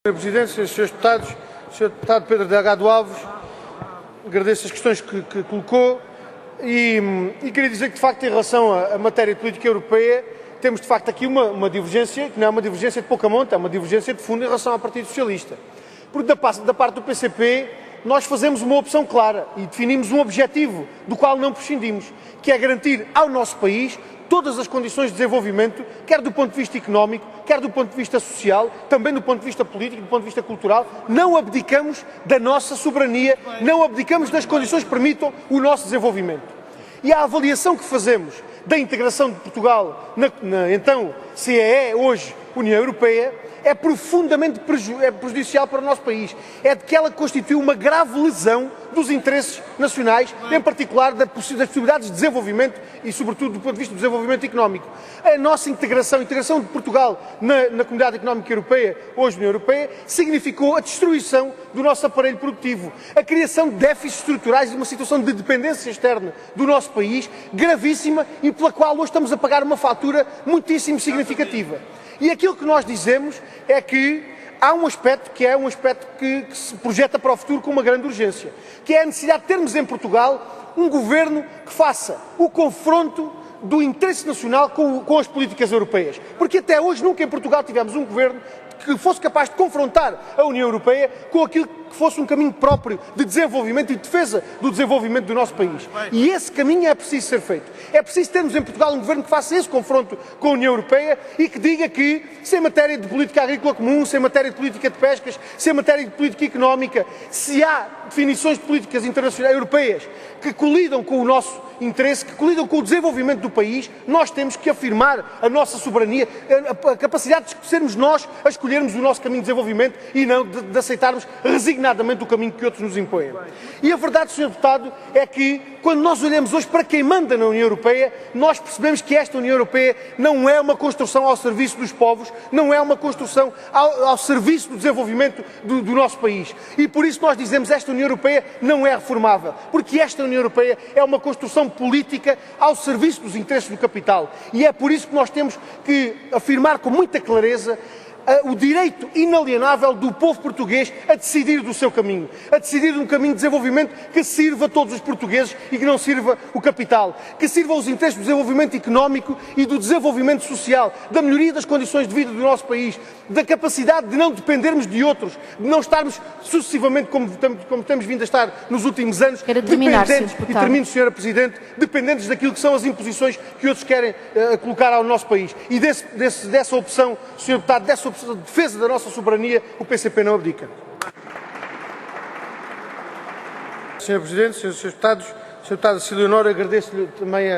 Sr. Presidente, Srs. Deputados, Sr. Deputado Pedro Delgado Alves, agradeço as questões que colocou e queria dizer que, de facto, em relação à matéria de política europeia, temos, de facto, aqui uma divergência, que não é uma divergência de pouca monta, é uma divergência de fundo em relação ao Partido Socialista. Porque da parte do PCP, nós fazemos uma opção clara e definimos um objetivo do qual não prescindimos, que é garantir ao nosso país todas as condições de desenvolvimento, quer do ponto de vista económico, quer do ponto de vista social, também do ponto de vista político, do ponto de vista cultural. Não abdicamos da nossa soberania, não abdicamos das condições que permitam o nosso desenvolvimento. E a avaliação que fazemos da integração de Portugal na então CEE, hoje União Europeia, é profundamente prejudicial para o nosso país. É de que ela constitui uma grave lesão dos interesses nacionais, em particular das possibilidades de desenvolvimento e, sobretudo, do ponto de vista do desenvolvimento económico. A nossa integração de Portugal na Comunidade Económica Europeia, hoje União Europeia, significou a destruição do nosso aparelho produtivo, a criação de déficits estruturais e de uma situação de dependência externa do nosso país, gravíssima e pela qual hoje estamos a pagar uma fatura muitíssimo significativa. E aquilo que nós dizemos é que há um aspecto que se projeta para o futuro com uma grande urgência, que é a necessidade de termos em Portugal um governo que faça o confronto do interesse nacional com as políticas europeias. Porque até hoje nunca em Portugal tivemos um governo que fosse capaz de confrontar a União Europeia com aquilo que fosse um caminho próprio de desenvolvimento e de defesa do desenvolvimento do nosso país. E esse caminho é preciso ser feito. É preciso termos em Portugal um governo que faça esse confronto com a União Europeia e que diga que, se em matéria de política agrícola comum, se em matéria de política de pescas, se em matéria de política económica, se há definições de políticas internacionais europeias que colidam com o nosso interesse, que colidam com o desenvolvimento do país, nós temos que afirmar a nossa soberania, a capacidade de sermos nós a escolhermos o nosso caminho de desenvolvimento e não de aceitarmos resignadamente o caminho que outros nos impõem. E a verdade, Sr. Deputado, é que quando nós olhamos hoje para quem manda na União Europeia, nós percebemos que esta União Europeia não é uma construção ao serviço dos povos, não é uma construção ao serviço do desenvolvimento do nosso país. E por isso nós dizemos que esta União Europeia não é reformável, porque esta União Europeia é uma construção política ao serviço dos interesses do capital. E é por isso que nós temos que afirmar com muita clareza o direito inalienável do povo português a decidir do seu caminho, a decidir de um caminho de desenvolvimento que sirva a todos os portugueses e que não sirva o capital, que sirva aos interesses do desenvolvimento económico e do desenvolvimento social, da melhoria das condições de vida do nosso país, da capacidade de não dependermos de outros, de não estarmos sucessivamente, como temos vindo a estar nos últimos anos, dependentes, e termino, Sra. Presidente, dependentes daquilo que são as imposições que outros querem colocar ao nosso país. E dessa opção, Sr. Deputado, dessa opção de defesa da nossa soberania, o PCP não abdica. Sr. Presidente, Srs. Deputados, Sr. Deputado Cílio Honor, agradeço-lhe também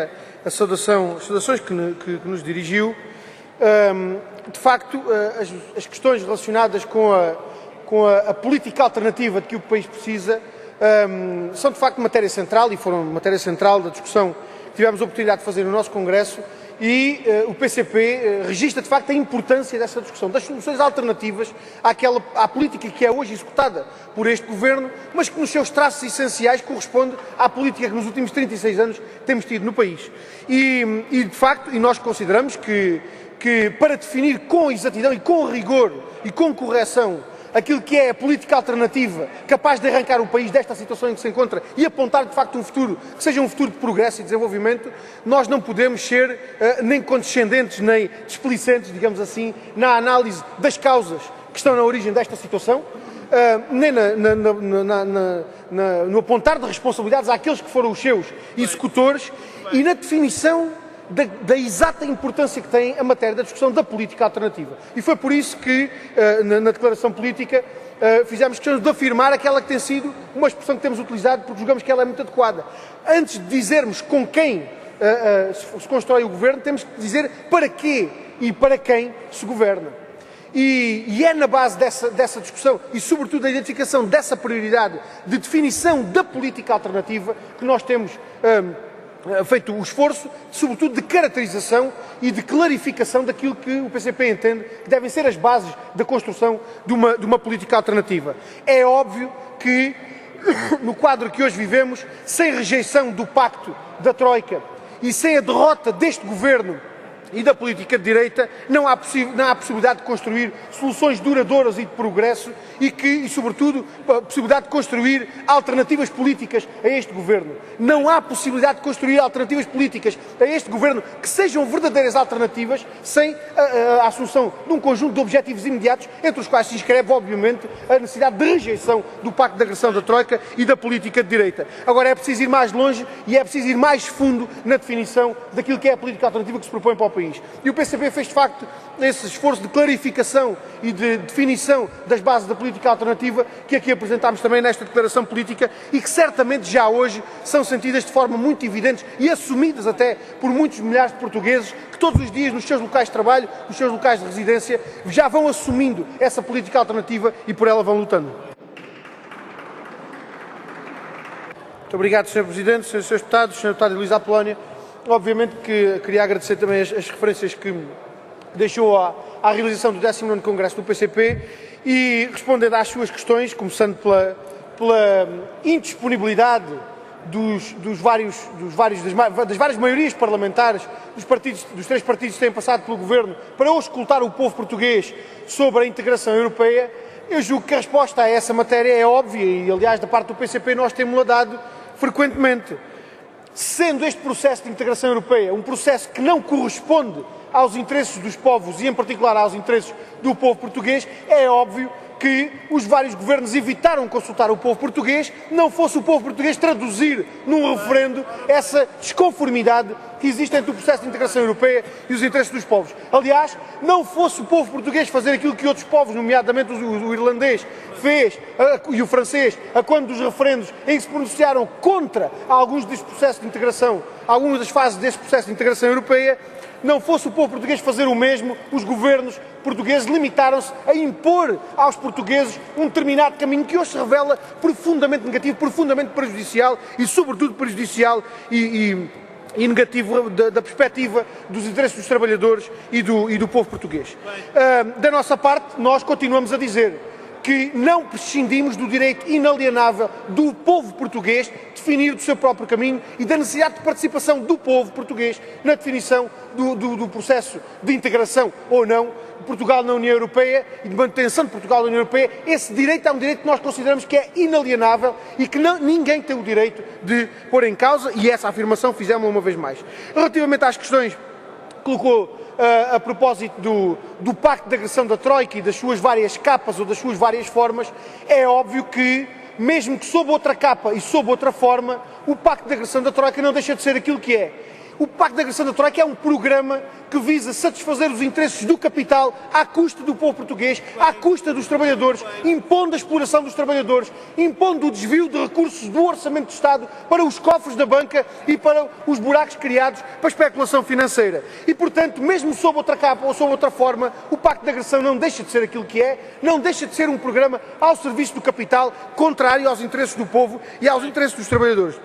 as saudações que nos dirigiu. De facto, as questões relacionadas com a política alternativa de que o país precisa são, de facto, matéria central e foram matéria central da discussão que tivemos a oportunidade de fazer no nosso Congresso. E o PCP registra, de facto, a importância dessa discussão, das soluções alternativas à política que é hoje executada por este Governo, mas que nos seus traços essenciais corresponde à política que nos últimos 36 anos temos tido no país. E de facto, nós consideramos que para definir com exatidão e com rigor e com correção aquilo que é a política alternativa capaz de arrancar o país desta situação em que se encontra e apontar, de facto, um futuro que seja um futuro de progresso e desenvolvimento, nós não podemos ser nem condescendentes nem displicentes, digamos assim, na análise das causas que estão na origem desta situação, nem no apontar de responsabilidades àqueles que foram os seus executores e na definição da exata importância que tem a matéria da discussão da política alternativa. E foi por isso que, na declaração política, fizemos questão de afirmar aquela que tem sido uma expressão que temos utilizado porque julgamos que ela é muito adequada. Antes de dizermos com quem se constrói o governo, temos que dizer para quê e para quem se governa. E é na base dessa discussão e, sobretudo, da identificação dessa prioridade de definição da política alternativa que nós temos feito o esforço, sobretudo, de caracterização e de clarificação daquilo que o PCP entende que devem ser as bases da construção de uma política alternativa. É óbvio que, no quadro que hoje vivemos, sem rejeição do pacto da Troika e sem a derrota deste Governo e da política de direita, não há possibilidade de construir soluções duradouras e de progresso e, sobretudo, a possibilidade de construir alternativas políticas a este governo. Não há possibilidade de construir alternativas políticas a este governo que sejam verdadeiras alternativas sem a assunção de um conjunto de objetivos imediatos, entre os quais se inscreve, obviamente, a necessidade de rejeição do pacto de agressão da Troika e da política de direita. Agora é preciso ir mais longe e é preciso ir mais fundo na definição daquilo que é a política alternativa que se propõe para o país. E o PCP fez, de facto, esse esforço de clarificação e de definição das bases da política alternativa que aqui apresentámos também nesta declaração política e que certamente já hoje são sentidas de forma muito evidente e assumidas até por muitos milhares de portugueses que todos os dias nos seus locais de trabalho, nos seus locais de residência, já vão assumindo essa política alternativa e por ela vão lutando. Muito obrigado, Sr. Presidente, Srs. Deputados, Sr. Deputado Luís Apolónia. Obviamente que queria agradecer também as referências que deixou à realização do 19º Congresso do PCP e respondendo às suas questões, começando pela indisponibilidade das várias maiorias parlamentares dos três partidos que têm passado pelo Governo para auscultar o povo português sobre a integração europeia. Eu julgo que a resposta a essa matéria é óbvia e, aliás, da parte do PCP nós temos-la dado frequentemente. Sendo este processo de integração europeia um processo que não corresponde aos interesses dos povos e, em particular, aos interesses do povo português, é óbvio que os vários governos evitaram consultar o povo português, não fosse o povo português traduzir num referendo essa desconformidade que existe entre o processo de integração europeia e os interesses dos povos. Aliás, não fosse o povo português fazer aquilo que outros povos, nomeadamente o irlandês, fez, e o francês, a quando dos referendos em que se pronunciaram contra alguns dos processos de integração, algumas das fases desse processo de integração europeia, não fosse o povo português fazer o mesmo, os governos portugueses limitaram-se a impor aos portugueses um determinado caminho que hoje se revela profundamente negativo, profundamente prejudicial e, sobretudo, prejudicial e negativo da perspectiva dos interesses dos trabalhadores e do povo português. Da nossa parte, nós continuamos a dizer que não prescindimos do direito inalienável do povo português definir do seu próprio caminho e da necessidade de participação do povo português na definição do processo de integração ou não de Portugal na União Europeia e de manutenção de Portugal na União Europeia. Esse direito é um direito que nós consideramos que é inalienável e que ninguém tem o direito de pôr em causa, e essa afirmação fizemos uma vez mais. Relativamente às questões que colocou a propósito do pacto de agressão da Troika e das suas várias capas ou das suas várias formas, é óbvio que, mesmo que sob outra capa e sob outra forma, o pacto de agressão da Troika não deixa de ser aquilo que é. O Pacto de Agressão da Troika é um programa que visa satisfazer os interesses do capital à custa do povo português, à custa dos trabalhadores, impondo a exploração dos trabalhadores, impondo o desvio de recursos do orçamento do Estado para os cofres da banca e para os buracos criados para a especulação financeira. E, portanto, mesmo sob outra capa ou sob outra forma, o Pacto de Agressão não deixa de ser aquilo que é, não deixa de ser um programa ao serviço do capital, contrário aos interesses do povo e aos interesses dos trabalhadores.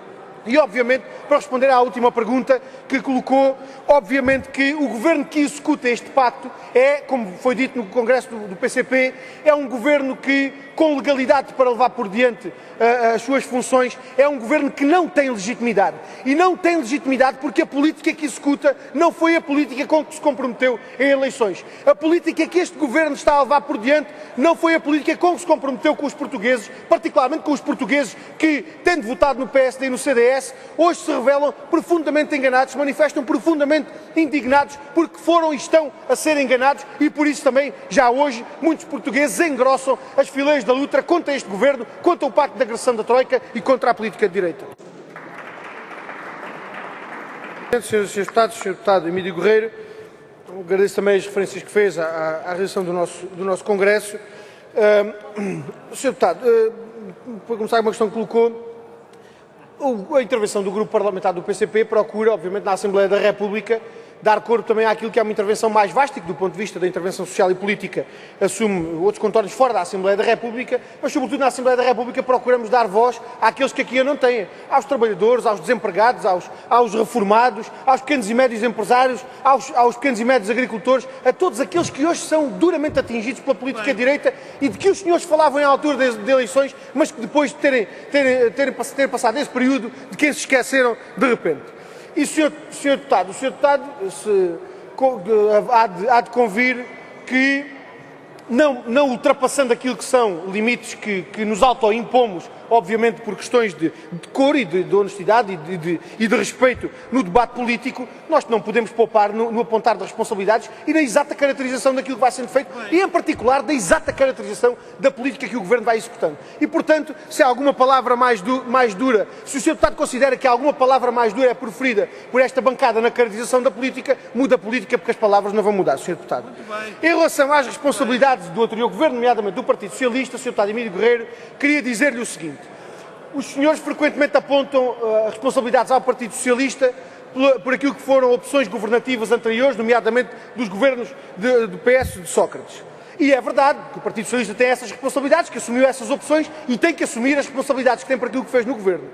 E, obviamente, para responder à última pergunta que colocou, obviamente que o governo que executa este pacto é, como foi dito no Congresso do PCP, é um governo que, com legalidade para levar por diante as suas funções, é um governo que não tem legitimidade. E não tem legitimidade porque a política que executa não foi a política com que se comprometeu em eleições. A política que este governo está a levar por diante não foi a política com que se comprometeu com os portugueses, particularmente com os portugueses que, tendo votado no PSD e no CDS, hoje se revelam profundamente enganados, se manifestam profundamente indignados porque foram e estão a ser enganados e por isso também, já hoje, muitos portugueses engrossam as fileiras da luta contra este governo, contra o pacto de agressão da Troika e contra a política de direita. Senhores e Deputados, Sr. Deputado Emílio Guerreiro, agradeço também as referências que fez à realização do nosso Congresso. Sr. Deputado, para começar uma questão que colocou, a intervenção do Grupo Parlamentar do PCP procura, obviamente, na Assembleia da República, dar corpo também àquilo que é uma intervenção mais vasta e que, do ponto de vista da intervenção social e política, assume outros contornos fora da Assembleia da República, mas, sobretudo, na Assembleia da República procuramos dar voz àqueles que aqui a não têm, aos trabalhadores, aos desempregados, aos reformados, aos pequenos e médios empresários, aos pequenos e médios agricultores, a todos aqueles que hoje são duramente atingidos pela política de direita e de que os senhores falavam em altura de eleições, mas que depois de ter passado esse período, de quem se esqueceram de repente. E, Sr. Deputado, há de convir que, não ultrapassando aquilo que são limites que nos autoimpomos, obviamente por questões de decoro e de honestidade e de respeito no debate político, nós não podemos poupar no apontar de responsabilidades e na exata caracterização daquilo que vai sendo feito e, em particular, da exata caracterização da política que o Governo vai executando. E, portanto, se há alguma palavra mais dura, se o Sr. Deputado considera que alguma palavra mais dura é proferida por esta bancada na caracterização da política, muda a política porque as palavras não vão mudar, Sr. Deputado. Em relação às responsabilidades do anterior Governo, nomeadamente do Partido Socialista, Sr. Deputado Emílio Guerreiro, queria dizer-lhe o seguinte: os senhores frequentemente apontam responsabilidades ao Partido Socialista por aquilo que foram opções governativas anteriores, nomeadamente dos governos do PS de Sócrates. E é verdade que o Partido Socialista tem essas responsabilidades, que assumiu essas opções e tem que assumir as responsabilidades que tem por aquilo que fez no Governo.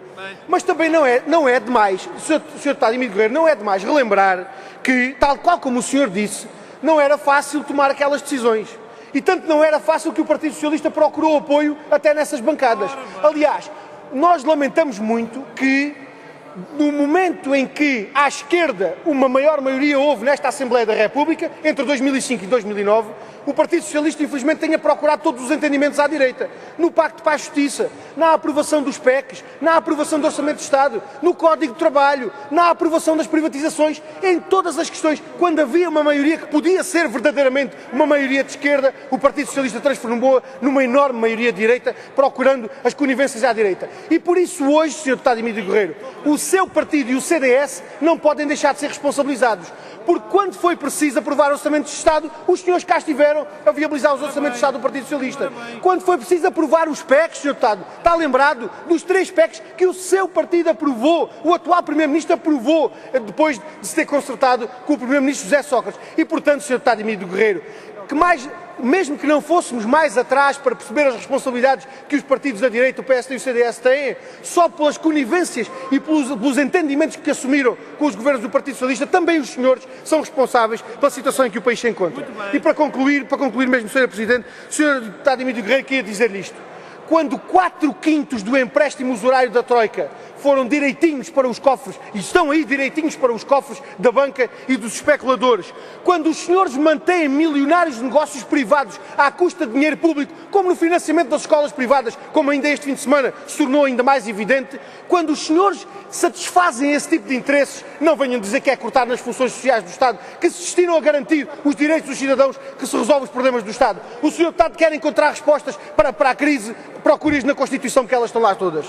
Mas também não é demais, Sr. Deputado Emílio Guerreiro, não é demais relembrar que, tal qual como o senhor disse, não era fácil tomar aquelas decisões. E tanto não era fácil que o Partido Socialista procurou apoio até nessas bancadas. Aliás, nós lamentamos muito que, no momento em que à esquerda uma maior maioria houve nesta Assembleia da República, entre 2005 e 2009, o Partido Socialista infelizmente tenha procurado todos os entendimentos à direita. No Pacto para a Justiça, na aprovação dos PECs, na aprovação do Orçamento de Estado, no Código de Trabalho, na aprovação das privatizações, em todas as questões. Quando havia uma maioria que podia ser verdadeiramente uma maioria de esquerda, o Partido Socialista transformou-a numa enorme maioria de direita, procurando as conivências à direita. E por isso hoje, Sr. Deputado Emílio Guerreiro, o seu partido e o CDS não podem deixar de ser responsabilizados. Porque quando foi preciso aprovar orçamentos de Estado, os senhores cá estiveram a viabilizar os orçamentos de Estado do Partido Socialista. Quando foi preciso aprovar os PECs, Sr. Deputado, está lembrado dos 3 PECs que o seu partido aprovou, o atual Primeiro-Ministro aprovou, depois de se ter concertado com o Primeiro-Ministro José Sócrates. E, portanto, Sr. Deputado Emílio Guerreiro, mesmo que não fôssemos mais atrás para perceber as responsabilidades que os partidos da direita, o PSD e o CDS têm, só pelas conivências e pelos entendimentos que assumiram com os governos do Partido Socialista, também os senhores são responsáveis pela situação em que o país se encontra. E para concluir mesmo, Sr. Presidente, Sr. Deputado Emílio Guerreiro, queria dizer-lhe isto: quando 4/5 do empréstimo usurário da Troika foram direitinhos para os cofres, e estão aí direitinhos para os cofres da banca e dos especuladores, quando os senhores mantêm milionários negócios privados à custa de dinheiro público, como no financiamento das escolas privadas, como ainda este fim de semana se tornou ainda mais evidente, quando os senhores satisfazem esse tipo de interesses, não venham dizer que é cortar nas funções sociais do Estado, que se destinam a garantir os direitos dos cidadãos, que se resolvem os problemas do Estado. O Sr. Deputado quer encontrar respostas para a crise, procure-as na Constituição, que elas estão lá todas.